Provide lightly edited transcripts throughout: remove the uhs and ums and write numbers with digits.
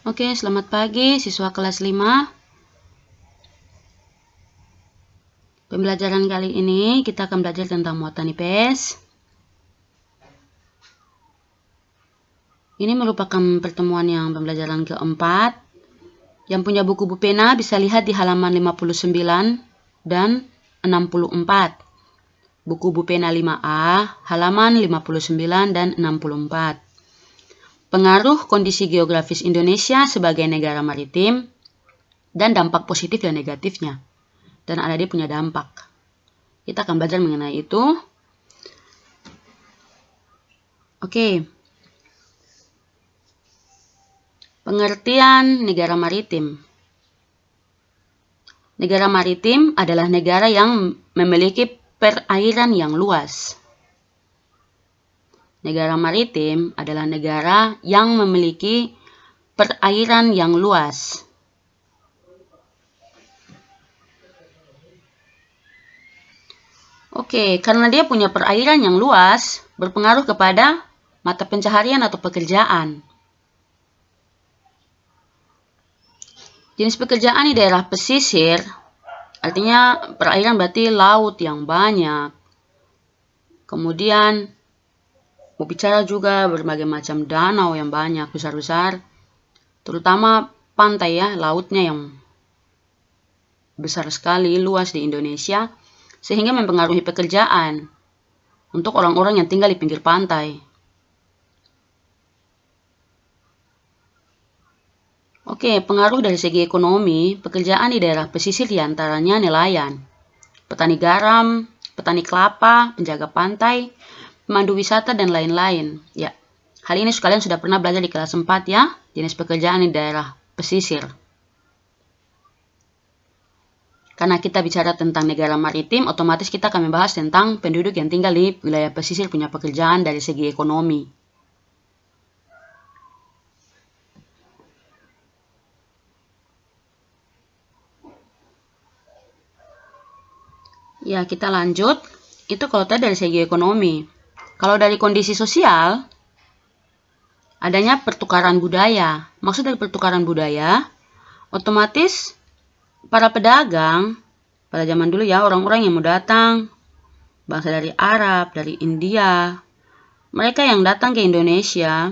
Oke, selamat pagi siswa kelas 5. Pembelajaran kali ini kita akan belajar tentang muatan IPS. Ini merupakan pertemuan yang pembelajaran keempat. Yang punya buku Bu Pena bisa lihat di halaman 59 dan 64. Buku Bu Pena 5A, halaman 59 dan 64. Pengaruh kondisi geografis Indonesia sebagai negara maritim dan dampak positif dan negatifnya. Dan ada dia punya dampak. Kita akan belajar mengenai itu. Oke. Pengertian negara maritim. Negara maritim adalah negara yang memiliki perairan yang luas. Negara maritim adalah negara yang memiliki perairan yang luas. Oke, karena dia punya perairan yang luas, berpengaruh kepada mata pencaharian atau pekerjaan. Jenis pekerjaan di daerah pesisir, artinya perairan berarti laut yang banyak. Kemudian, mau bicara juga berbagai macam danau yang banyak, besar-besar. Terutama pantai ya, lautnya yang besar sekali, luas di Indonesia. Sehingga mempengaruhi pekerjaan untuk orang-orang yang tinggal di pinggir pantai. Oke, pengaruh dari segi ekonomi, pekerjaan di daerah pesisir diantaranya nelayan, petani garam, petani kelapa, penjaga pantai, pemandu wisata, dan lain-lain. Ya, hal ini kalian sudah pernah belajar di kelas 4 ya, jenis pekerjaan di daerah pesisir. Karena kita bicara tentang negara maritim, otomatis kita akan membahas tentang penduduk yang tinggal di wilayah pesisir punya pekerjaan dari segi ekonomi. Ya, kita lanjut. Itu kalau tadi dari segi ekonomi. Kalau dari kondisi sosial, adanya pertukaran budaya. Maksud dari pertukaran budaya, otomatis para pedagang, pada zaman dulu ya, orang-orang yang mau datang, bangsa dari Arab, dari India, mereka yang datang ke Indonesia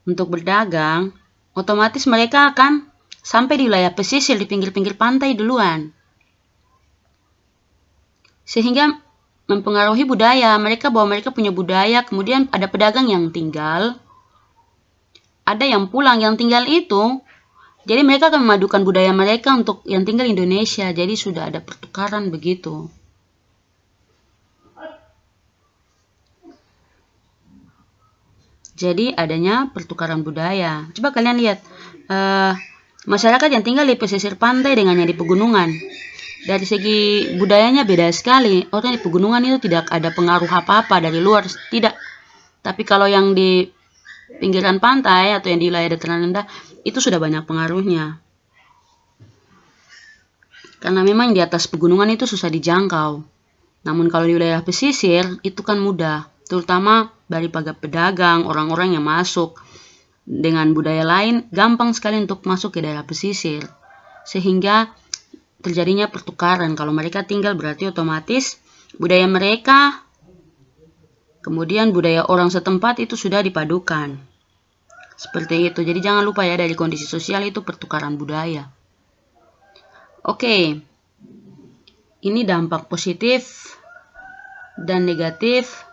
untuk berdagang, otomatis mereka akan sampai di wilayah pesisir di pinggir-pinggir pantai duluan. Sehingga mempengaruhi budaya, mereka bahwa mereka punya budaya, kemudian ada pedagang yang tinggal, ada yang pulang, yang tinggal itu, jadi mereka akan memadukan budaya mereka untuk yang tinggal di Indonesia, jadi sudah ada pertukaran begitu. Jadi adanya pertukaran budaya. Coba kalian lihat, masyarakat yang tinggal di pesisir pantai dengan yang di pegunungan. Dari segi budayanya beda sekali. Orang di pegunungan itu tidak ada pengaruh apa-apa dari luar, tidak. Tapi kalau yang di pinggiran pantai atau yang di wilayah dataran rendah, itu sudah banyak pengaruhnya. Karena memang di atas pegunungan itu susah dijangkau. Namun kalau di wilayah pesisir, itu kan mudah. Terutama dari pedagang, orang-orang yang masuk dengan budaya lain, gampang sekali untuk masuk ke daerah pesisir. Sehingga terjadinya pertukaran. Kalau mereka tinggal berarti otomatis budaya mereka, kemudian budaya orang setempat itu sudah dipadukan. Seperti itu. Jadi jangan lupa ya, dari kondisi sosial itu pertukaran budaya. Oke. Ini dampak positif dan negatif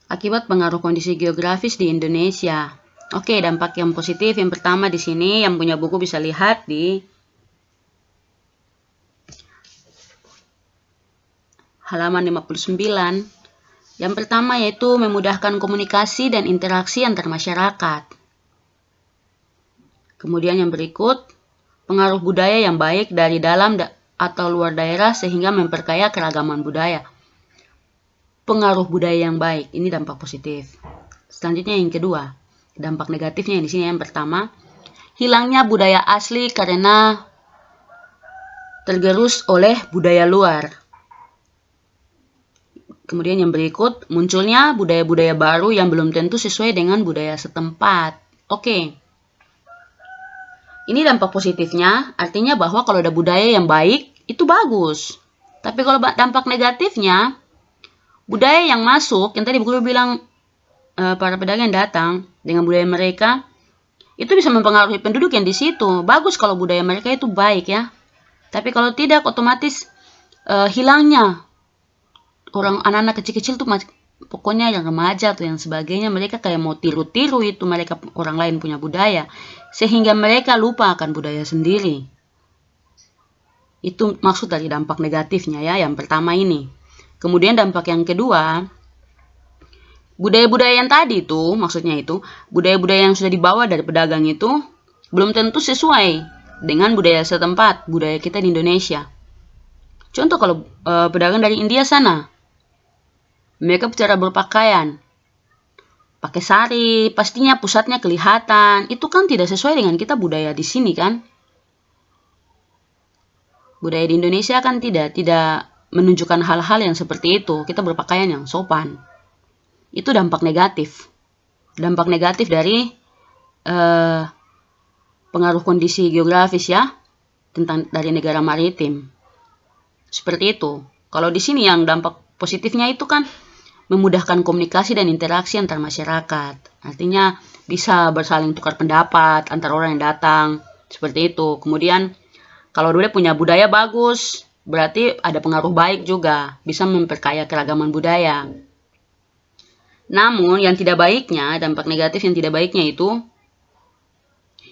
akibat pengaruh kondisi geografis di Indonesia. Oke, dampak yang positif yang pertama di sini, yang punya buku bisa lihat di halaman 59. Yang pertama yaitu memudahkan komunikasi dan interaksi antar masyarakat. Kemudian yang berikut, pengaruh budaya yang baik dari dalam atau luar daerah sehingga memperkaya keragaman budaya. Pengaruh budaya yang baik, ini dampak positif. Selanjutnya yang kedua, dampak negatifnya yang di sini yang pertama, hilangnya budaya asli karena tergerus oleh budaya luar. Kemudian yang berikut, munculnya budaya-budaya baru yang belum tentu sesuai dengan budaya setempat. Oke. Ini dampak positifnya, artinya bahwa kalau ada budaya yang baik, itu bagus. Tapi kalau dampak negatifnya, budaya yang masuk, yang tadi Bu Guru bilang para pedagang yang datang dengan budaya mereka, itu bisa mempengaruhi penduduk yang di situ. Bagus kalau budaya mereka itu baik ya. Tapi kalau tidak, otomatis hilangnya orang anak-anak kecil-kecil tuh pokoknya yang remaja atau yang sebagainya, mereka kayak mau tiru-tiru itu mereka orang lain punya budaya, sehingga mereka lupa akan budaya sendiri. Itu maksud dari dampak negatifnya ya, yang pertama ini. Kemudian dampak yang kedua, budaya-budaya yang tadi itu, maksudnya itu, budaya-budaya yang sudah dibawa dari pedagang itu, belum tentu sesuai dengan budaya setempat, budaya kita di Indonesia. Contoh kalau pedagang dari India sana, mereka cara berpakaian, pakai sari, pastinya pusatnya kelihatan. Itu kan tidak sesuai dengan kita budaya di sini kan. Budaya di Indonesia kan tidak menunjukkan hal-hal yang seperti itu. Kita berpakaian yang sopan. Itu dampak negatif. Dampak negatif dari pengaruh kondisi geografis ya, dari negara maritim. Seperti itu. Kalau di sini yang dampak positifnya itu kan memudahkan komunikasi dan interaksi antar masyarakat. Artinya bisa bersaling tukar pendapat antar orang yang datang. Seperti itu. Kemudian kalau dia punya budaya bagus, berarti ada pengaruh baik juga. Bisa memperkaya keragaman budaya. Namun yang tidak baiknya, dampak negatif yang tidak baiknya itu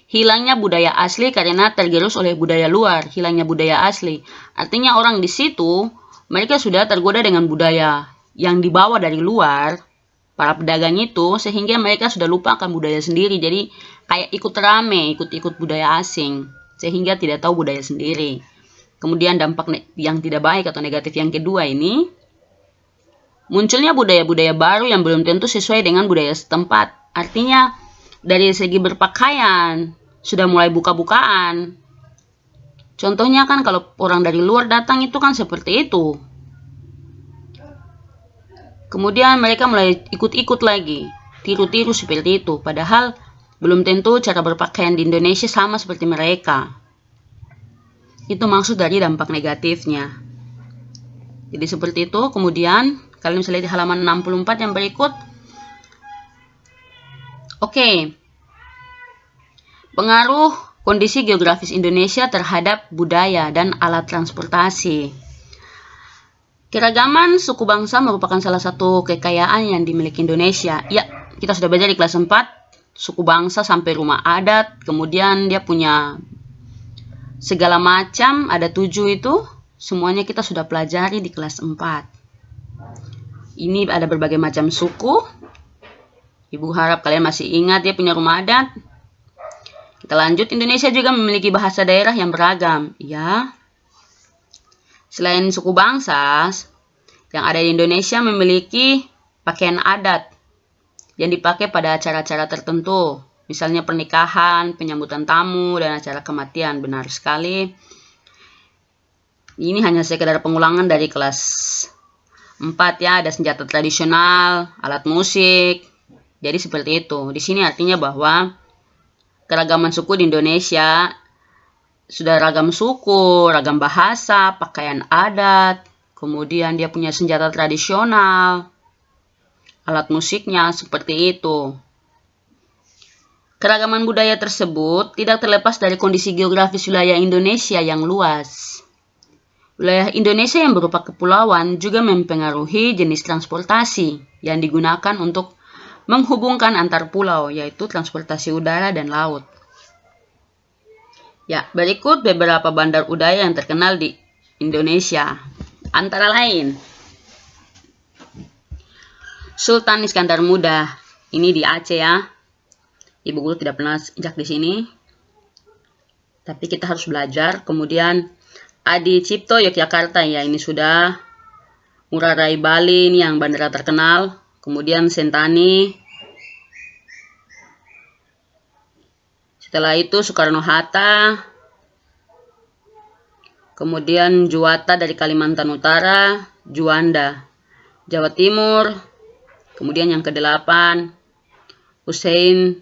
hilangnya budaya asli karena tergerus oleh budaya luar. Hilangnya budaya asli. Artinya orang di situ, mereka sudah tergoda dengan budaya yang dibawa dari luar, para pedagang itu, sehingga mereka sudah lupa akan budaya sendiri. Jadi kayak ikut rame, ikut-ikut budaya asing, sehingga tidak tahu budaya sendiri. Kemudian dampak yang tidak baik atau negatif yang kedua ini, munculnya budaya-budaya baru yang belum tentu sesuai dengan budaya setempat. Artinya dari segi berpakaian, sudah mulai buka-bukaan. Contohnya kan kalau orang dari luar datang itu kan seperti itu. Kemudian mereka mulai ikut-ikut lagi, tiru-tiru seperti itu. Padahal belum tentu cara berpakaian di Indonesia sama seperti mereka. Itu maksud dari dampak negatifnya. Jadi seperti itu. Kemudian kalian bisa lihat di halaman 64 yang berikut. Oke. Pengaruh kondisi geografis Indonesia terhadap budaya dan alat transportasi. Keragaman suku bangsa merupakan salah satu kekayaan yang dimiliki Indonesia. Ya, kita sudah belajar di kelas 4, suku bangsa sampai rumah adat, kemudian dia punya segala macam, ada 7 itu, semuanya kita sudah pelajari di kelas 4. Ini ada berbagai macam suku. Ibu harap kalian masih ingat dia punya rumah adat. Kita lanjut, Indonesia juga memiliki bahasa daerah yang beragam. Ya. Selain suku bangsa, yang ada di Indonesia memiliki pakaian adat yang dipakai pada acara-acara tertentu. Misalnya pernikahan, penyambutan tamu, dan acara kematian. Benar sekali. Ini hanya sekedar pengulangan dari kelas 4 ya. Ada senjata tradisional, alat musik. Jadi seperti itu. Di sini artinya bahwa keragaman suku di Indonesia sudah ragam suku, ragam bahasa, pakaian adat, kemudian dia punya senjata tradisional, alat musiknya seperti itu. Keragaman budaya tersebut tidak terlepas dari kondisi geografis wilayah Indonesia yang luas. Wilayah Indonesia yang berupa kepulauan juga mempengaruhi jenis transportasi yang digunakan untuk menghubungkan antar pulau, yaitu transportasi udara dan laut. Ya, berikut beberapa bandar udara yang terkenal di Indonesia. Antara lain, Sultan Iskandar Muda. Ini di Aceh ya. Ibu guru tidak pernah injak di sini. Tapi kita harus belajar. Kemudian Adi Cipto Yogyakarta ya. Ini sudah. Ngurah Rai Bali ini yang bandara terkenal. Kemudian Sentani. Setelah itu Soekarno-Hatta, kemudian Juwata dari Kalimantan Utara, Juanda. Jawa Timur. Kemudian yang ke-8, Hussein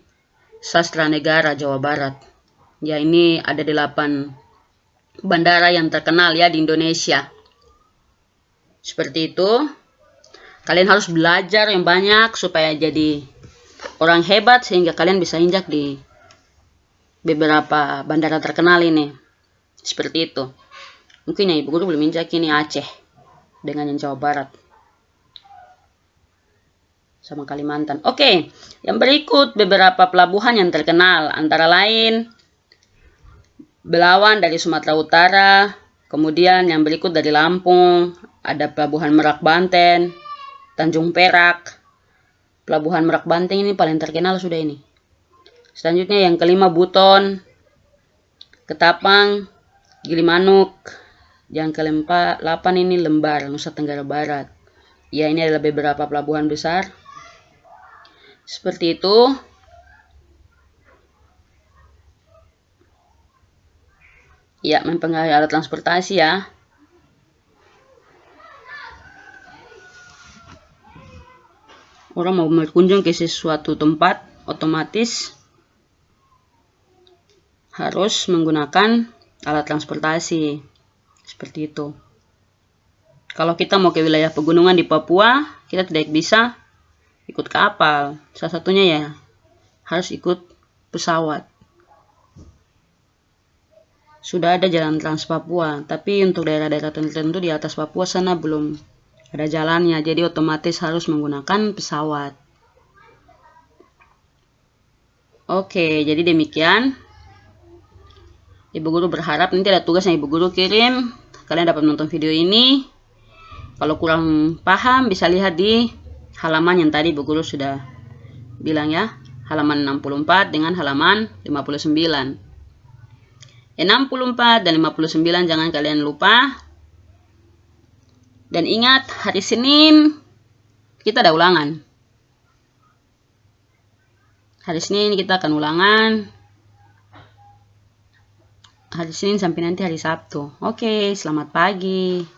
Sastranegara, Jawa Barat. Ya, ini ada 8 bandara yang terkenal ya di Indonesia. Seperti itu. Kalian harus belajar yang banyak supaya jadi orang hebat sehingga kalian bisa injak di beberapa bandara terkenal ini. Seperti itu. Mungkin yang Ibu Guru belum injak ini Aceh dengan yang Jawa Barat sama Kalimantan. Oke, yang berikut beberapa pelabuhan yang terkenal, antara lain Belawan dari Sumatera Utara. Kemudian yang berikut dari Lampung, ada Pelabuhan Merak Banten, Tanjung Perak. Pelabuhan Merak Banten ini paling terkenal sudah ini. Selanjutnya yang kelima Buton, Ketapang, Gilimanuk. Yang ke-8 ini Lembar, Nusa Tenggara Barat. Ya, ini adalah beberapa pelabuhan besar. Seperti itu. Ya, mempengaruhi alat transportasi ya. Orang mau berkunjung ke sesuatu tempat, otomatis harus menggunakan alat transportasi. Seperti itu. Kalau kita mau ke wilayah pegunungan di Papua, kita tidak bisa ikut kapal. Salah satunya ya harus ikut pesawat. Sudah ada jalan Trans Papua, tapi untuk daerah-daerah tertentu di atas Papua sana belum ada jalannya, jadi otomatis harus menggunakan pesawat. Oke, jadi demikian. Ibu Guru berharap nanti ada tugas yang Ibu Guru kirim, kalian dapat menonton video ini. Kalau kurang paham bisa lihat di halaman yang tadi Ibu Guru sudah bilang ya, halaman 64 dengan halaman 59. 64 dan 59 jangan kalian lupa. Dan ingat, hari Senin kita ada ulangan. Hari Senin kita akan ulangan. Hari Senin sampai nanti hari Sabtu. Oke, selamat pagi.